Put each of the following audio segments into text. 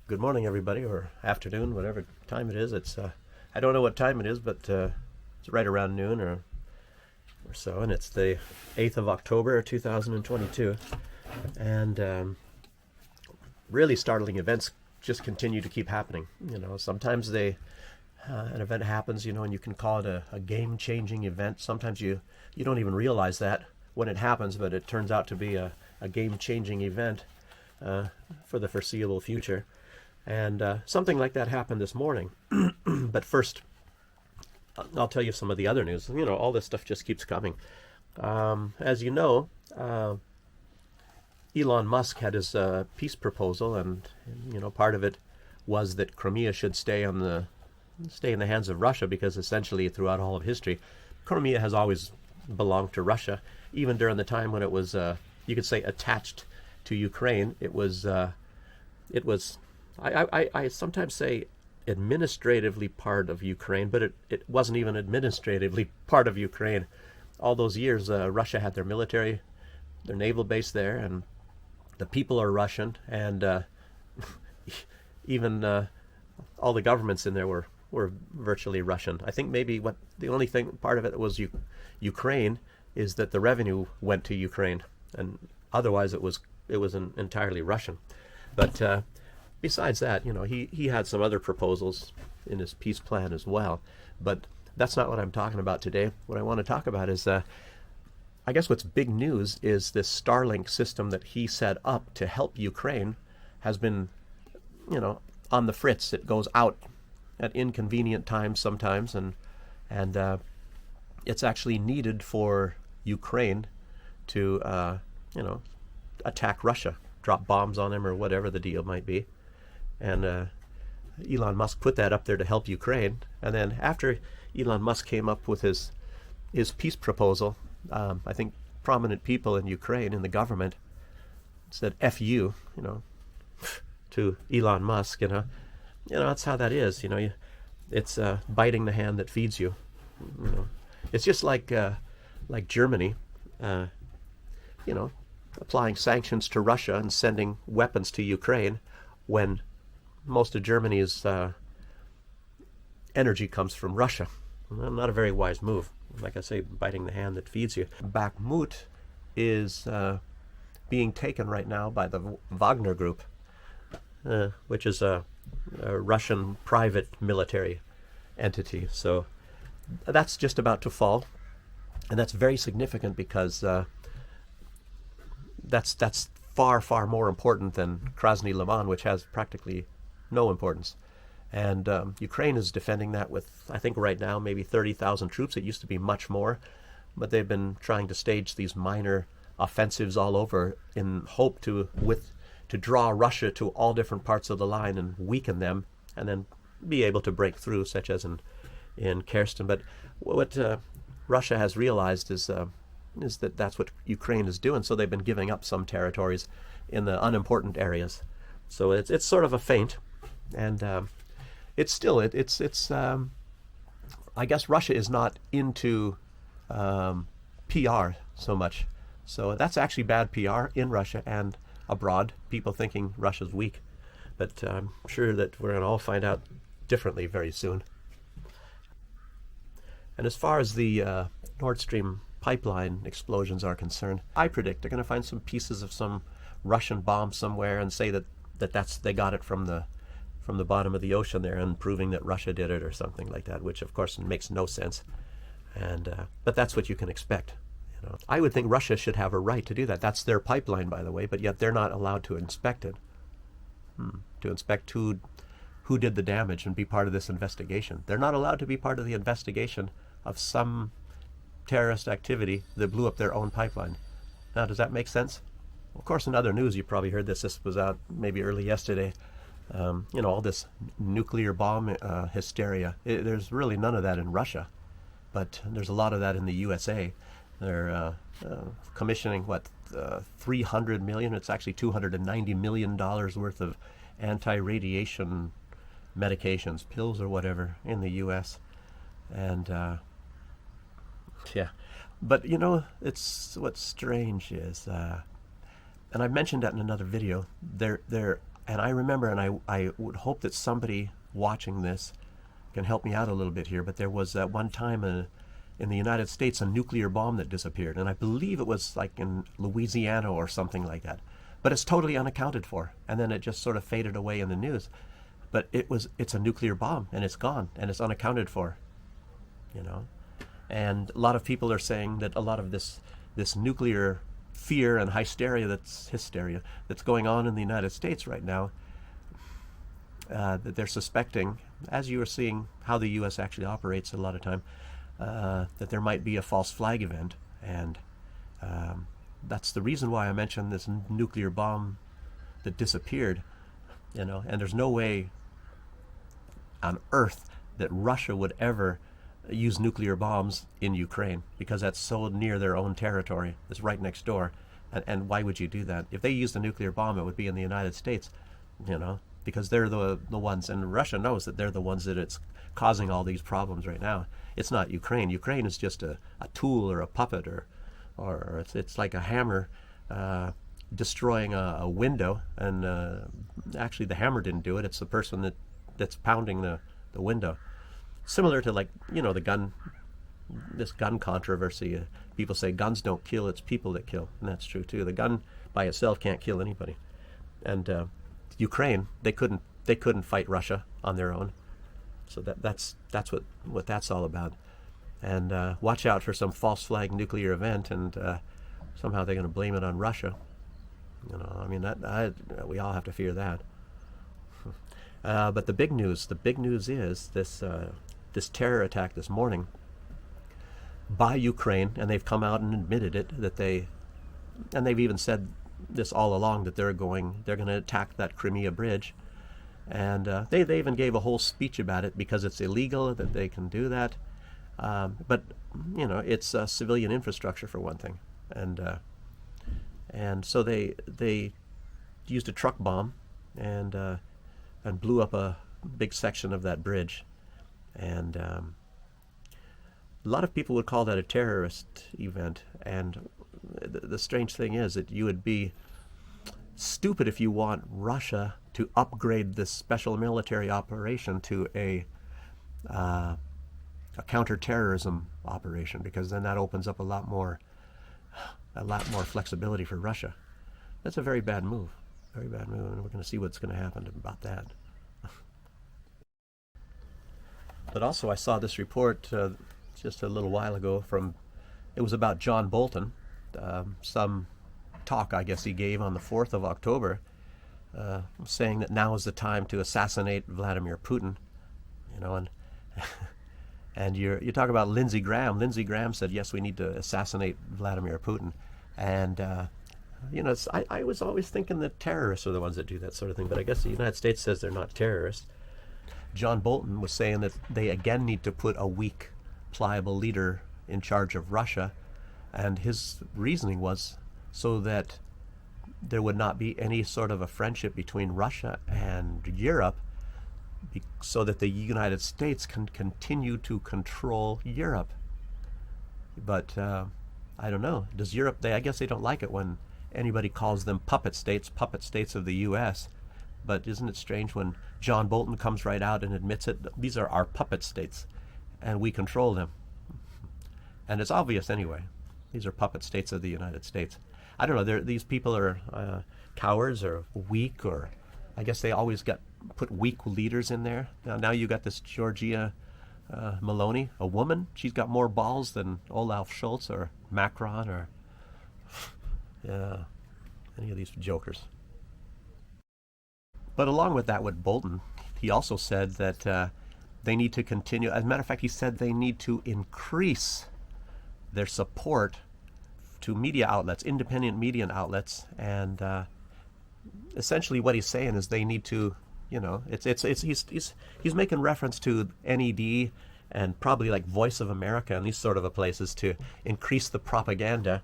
Good morning, everybody, or afternoon, whatever time it is. I don't know what time it is, but it's right around noon or so, and it's the 8th of October, 2022. And really startling events just continue to keep happening. Sometimes an event happens, and you can call it a game-changing event. Sometimes you don't even realize that when it happens, but it turns out to be a game-changing event for the foreseeable future. And something like that happened this morning. But first, I'll tell you some of the other news. All this stuff just keeps coming. As you know, Elon Musk had his peace proposal, and part of it was that Crimea should stay in the hands of Russia, because essentially throughout all of history, Crimea has always belonged to Russia. Even during the time when it was, you could say, attached to Ukraine, it was. I sometimes say administratively part of Ukraine, but it wasn't even administratively part of Ukraine. All those years, Russia had their naval base there, and the people are Russian, and even all the governments in there were virtually Russian. I think maybe the only part of it was Ukraine is that the revenue went to Ukraine, and otherwise it was entirely Russian. But besides that, he had some other proposals in his peace plan as well. But that's not what I'm talking about today. What I want to talk about is, I guess what's big news is this Starlink system that he set up to help Ukraine has been, on the fritz. It goes out at inconvenient times sometimes, and it's actually needed for Ukraine to, attack Russia, drop bombs on him or whatever the deal might be. And Elon Musk put that up there to help Ukraine. And then after Elon Musk came up with his peace proposal, I think prominent people in Ukraine, in the government, said "F you," to Elon Musk. That's how that is. It's biting the hand that feeds you. It's just like Germany, applying sanctions to Russia and sending weapons to Ukraine when most of Germany's energy comes from Russia. Not a very wise move. Like I say, biting the hand that feeds you. Bakhmut is being taken right now by the Wagner Group, which is a Russian private military entity. So that's just about to fall, and that's very significant because that's far, far more important than Krasny Liman, which has practically no importance. And Ukraine is defending that with, I think right now, maybe 30,000 troops. It used to be much more, but they've been trying to stage these minor offensives all over in hope to draw Russia to all different parts of the line and weaken them, and then be able to break through, such as in Kherson. But what Russia has realized is that that's what Ukraine is doing. So they've been giving up some territories in the unimportant areas. So it's sort of a feint, and it's still I guess Russia is not into PR so much. So that's actually bad PR in Russia and abroad. People thinking Russia's weak, but I'm sure that we're going to all find out differently very soon. And as far as the Nord Stream pipeline explosions are concerned, I predict they're going to find some pieces of some Russian bomb somewhere and say that they got it from the bottom of the ocean there, and proving that Russia did it or something like that, which of course makes no sense. And but that's what you can expect. I would think Russia should have a right to do that. That's their pipeline, by the way, but yet they're not allowed to inspect it. To inspect who did the damage and be part of this investigation. They're not allowed to be part of the investigation of some terrorist activity that blew up their own pipeline. Now, does that make sense? Of course, in other news, you probably heard this. This was out maybe early yesterday. All this nuclear bomb hysteria. There's really none of that in Russia, but there's a lot of that in the USA. They're commissioning, 300 million? It's actually $290 million worth of anti-radiation medications, pills or whatever, in the U.S. And yeah, but it's what's strange is, and I mentioned that in another video. They're And I remember, and I would hope that somebody watching this can help me out a little bit here, but there was at one time in the United States a nuclear bomb that disappeared, and I believe it was like in Louisiana or something like that. But it's totally unaccounted for, and then it just sort of faded away in the news. But it's a nuclear bomb, and it's gone, and it's unaccounted for, you know. And a lot of people are saying that a lot of this nuclear fear and hysteria that's going on in the United States right now, that they're suspecting, as you are seeing how the U.S. actually operates a lot of time, that there might be a false flag event. And that's the reason why I mentioned this nuclear bomb that disappeared, you know. And there's no way on earth that Russia would ever use nuclear bombs in Ukraine, because that's so near their own territory. It's right next door. And why would you do that? If they used a nuclear bomb, it would be in the United States, you know, because they're the ones, and Russia knows that they're the ones that it's causing all these problems right now. It's not Ukraine. Ukraine is just a tool or a puppet, or it's like a hammer destroying a window, and actually the hammer didn't do it. It's the person that's pounding the window. Similar to, like, you know, this gun controversy. People say guns don't kill, it's people that kill, and that's true too. The gun by itself can't kill anybody. And Ukraine, they couldn't fight Russia on their own. So that's what that's all about. And watch out for some false flag nuclear event, and somehow they're going to blame it on Russia. You know, I mean, we all have to fear that. But the big news is this terror attack this morning by Ukraine, and they've come out and admitted it, and they've even said this all along, that they're going to attack that Crimea Bridge. And they even gave a whole speech about it, because it's illegal that they can do that. But you know, it's civilian infrastructure for one thing, and so they used a truck bomb and blew up a big section of that bridge. And a lot of people would call that a terrorist event. And the strange thing is that you would be stupid if you want Russia to upgrade this special military operation to a counterterrorism operation, because then that opens up a lot more flexibility for Russia. That's a very bad move, and we're going to see what's going to happen about that. But also, I saw this report just a little while ago it was about John Bolton, some talk I guess he gave on the 4th of October, saying that now is the time to assassinate Vladimir Putin, you know. And and you talk about Lindsey Graham. Lindsey Graham said, yes, we need to assassinate Vladimir Putin. And you know, I was always thinking that terrorists are the ones that do that sort of thing, but I guess the United States says they're not terrorists. John Bolton was saying that they again need to put a weak, pliable leader in charge of Russia, and his reasoning was so that there would not be any sort of a friendship between Russia and Europe, so that the United States can continue to control Europe. But I don't know. Does Europe? I guess they don't like it when anybody calls them puppet states of the U.S. But isn't it strange when John Bolton comes right out and admits it? These are our puppet states, and we control them. And it's obvious anyway. These are puppet states of the United States. I don't know. These people are cowards or weak, or I guess they always put weak leaders in there. Now you got this Georgia Meloni, a woman. She's got more balls than Olaf Scholz or Macron or any of these jokers. But along with that, with Bolton, he also said that they need to continue. As a matter of fact, he said they need to increase their support to media outlets, independent media outlets, and essentially what he's saying is they need to, you know, he's making reference to NED and probably like Voice of America and these sort of places to increase the propaganda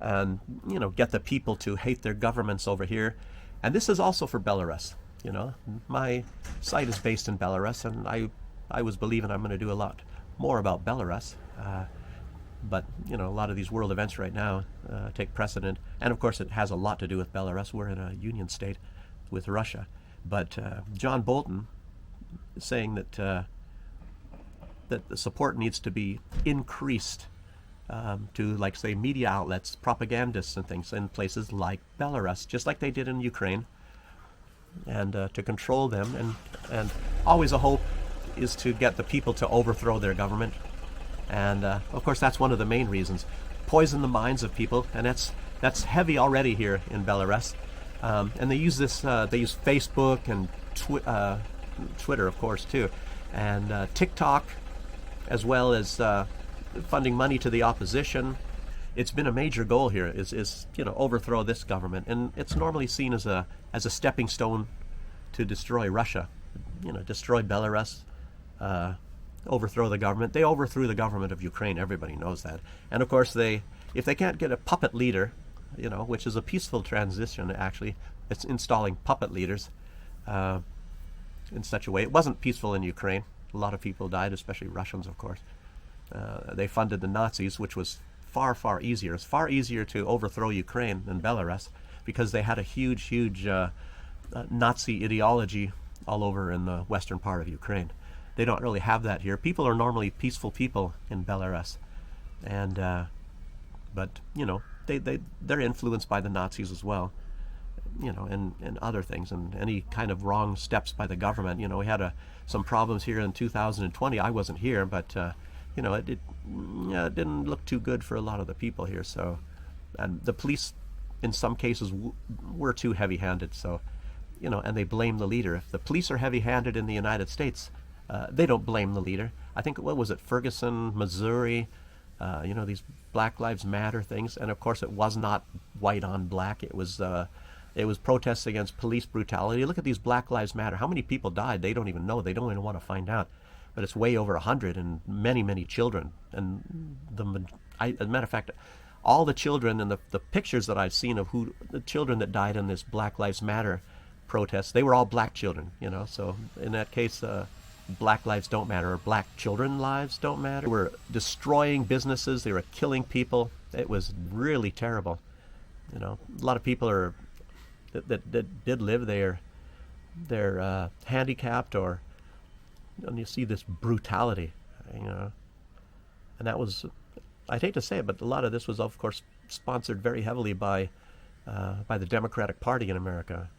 and, you know, get the people to hate their governments over here. And this is also for Belarus. You know, my site is based in Belarus, and I was believing I'm going to do a lot more about Belarus. But, you know, a lot of these world events right now take precedent. And, of course, it has a lot to do with Belarus. We're in a union state. with Russia. But John Bolton is saying that that the support needs to be increased to, like, say, media outlets, propagandists and things in places like Belarus, just like they did in Ukraine, and to control them. And always a hope is to get the people to overthrow their government. And of course, that's one of the main reasons. Poison the minds of people, and that's heavy already here in Belarus. And they use this. They use Facebook and Twitter, of course, too, and TikTok, as well as funding money to the opposition. It's been a major goal here is overthrow this government, and it's normally seen as a stepping stone to destroy Russia, destroy Belarus, overthrow the government. They overthrew the government of Ukraine. Everybody knows that. And of course, if they can't get a puppet leader, which is a peaceful transition, actually, it's installing puppet leaders in such a way. It wasn't peaceful in Ukraine. A lot of people died, especially Russians, of course. They funded the Nazis, which was far, far easier. It's far easier to overthrow Ukraine than Belarus because they had a huge, huge Nazi ideology all over in the western part of Ukraine. They don't really have that here. People are normally peaceful people in Belarus, and but they're influenced by the Nazis as well, and other things, and any kind of wrong steps by the government. We had some problems here in 2020. I wasn't here, but it didn't look too good for a lot of the people here. So, and the police, in some cases, were too heavy-handed. So, and they blame the leader. If the police are heavy-handed in the United States, they don't blame the leader. I think, what was it, Ferguson, Missouri, these Black Lives Matter things. And of course, it was not white on black. It was protests against police brutality. Look at these Black Lives Matter. How many people died? They don't even know. They don't even want to find out. But it's way over 100, and many, many children. And as a matter of fact, all the children and the pictures that I've seen of the children that died in this Black Lives Matter protest, they were all black children. So in that case, black lives don't matter, or black children lives don't matter. They were destroying businesses. They were killing people. It was really terrible. A lot of people that did live there, they're handicapped, and you see this brutality, and that was, I'd hate to say it, but a lot of this was, of course, sponsored very heavily by the Democratic Party in America,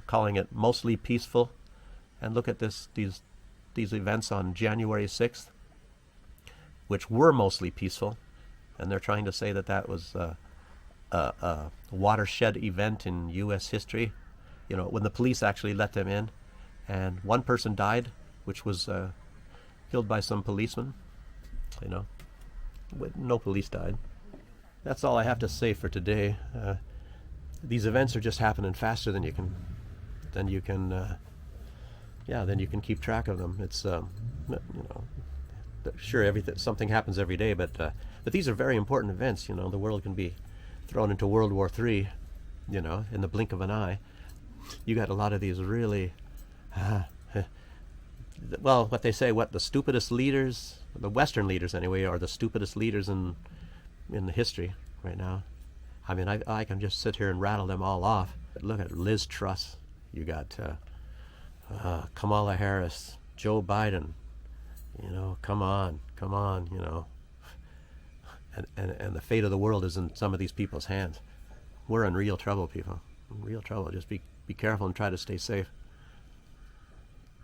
calling it mostly peaceful. And look at these events on January 6th, which were mostly peaceful, and they're trying to say that was a watershed event in U.S. history. When the police actually let them in, and one person died, which was killed by some policemen. No police died. That's all I have to say for today. These events are just happening faster than you can keep track of them. It's sure, something happens every day, but these are very important events. The world can be thrown into World War III, in the blink of an eye. You got a lot of these really, what they say, the stupidest leaders, the Western leaders anyway, are the stupidest leaders in the history right now. I mean, I can just sit here and rattle them all off. Look at Liz Truss. You got Kamala Harris, Joe Biden. Come on. And the fate of the world is in some of these people's hands. We're in real trouble, people. In real trouble. Just be careful and try to stay safe.